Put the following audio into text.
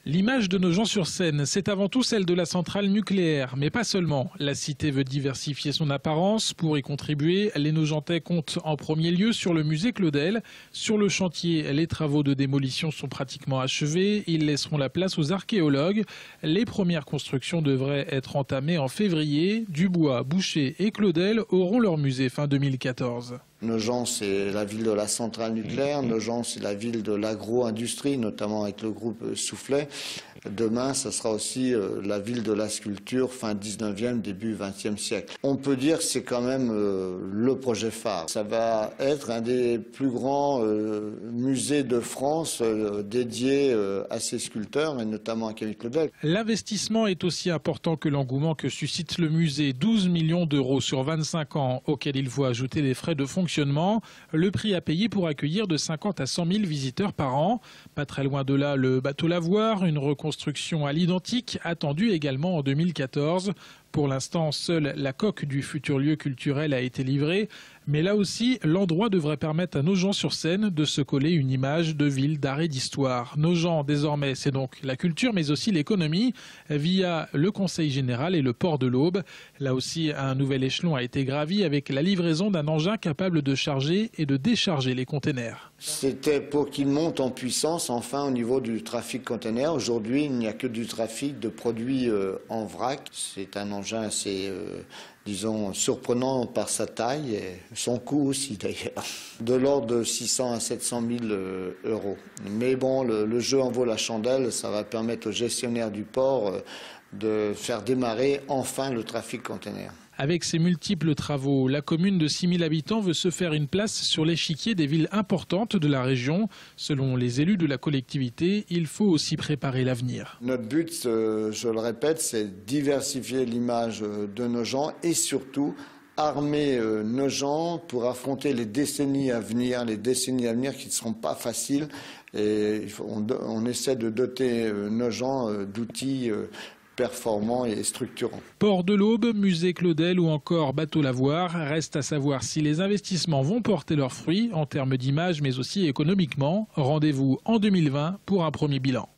L'image de Nogent-sur-Seine, c'est avant tout celle de la centrale nucléaire, mais pas seulement. La cité veut diversifier son apparence. Pour y contribuer, les Nogentais comptent en premier lieu sur le musée Claudel. Sur le chantier, les travaux de démolition sont pratiquement achevés. Ils laisseront la place aux archéologues. Les premières constructions devraient être entamées en février. Dubois, Boucher et Claudel auront leur musée fin 2014. Nogent, c'est la ville de la centrale nucléaire. Nogent, c'est la ville de l'agro-industrie, notamment avec le groupe Soufflet. Demain, ce sera aussi la ville de la sculpture, fin 19e, début 20e siècle. On peut dire que c'est quand même le projet phare. Ça va être un des plus grands musées de France dédiés à ces sculpteurs, et notamment à Camille Claudel. L'investissement est aussi important que l'engouement que suscite le musée. 12 millions d'euros sur 25 ans, auxquels il faut ajouter les frais de fonctionnement. Le prix à payer pour accueillir de 50 à 100 000 visiteurs par an. Pas très loin de là, le bateau Lavoir, une reconstruction à l'identique, attendue également en 2014. Pour l'instant, seule la coque du futur lieu culturel a été livrée. Mais là aussi, l'endroit devrait permettre à Nogent-sur-Seine de se coller une image de ville d'art et d'histoire. Nogent, désormais, c'est donc la culture, mais aussi l'économie, via le Conseil général et le port de l'Aube. Là aussi, un nouvel échelon a été gravi avec la livraison d'un engin capable de charger et de décharger les containers. C'était pour qu'il monte en puissance, enfin, au niveau du trafic container. Aujourd'hui, il n'y a que du trafic de produits en vrac. C'est un engin assez, disons, surprenant par sa taille et son coût aussi d'ailleurs. De l'ordre de 600 à 700 000 euros. Mais bon, le jeu en vaut la chandelle. Ça va permettre aux gestionnaires du port de faire démarrer enfin le trafic container. Avec ces multiples travaux, la commune de 6 000 habitants veut se faire une place sur l'échiquier des villes importantes de la région. Selon les élus de la collectivité, il faut aussi préparer l'avenir. Notre but, je le répète, c'est diversifier l'image de Nogent et surtout armer Nogent pour affronter les décennies à venir qui ne seront pas faciles. Et on essaie de doter Nogent d'outils performant et structurant. Port de l'Aube, musée Claudel ou encore bateau Lavoir, reste à savoir si les investissements vont porter leurs fruits en termes d'image mais aussi économiquement. Rendez-vous en 2020 pour un premier bilan.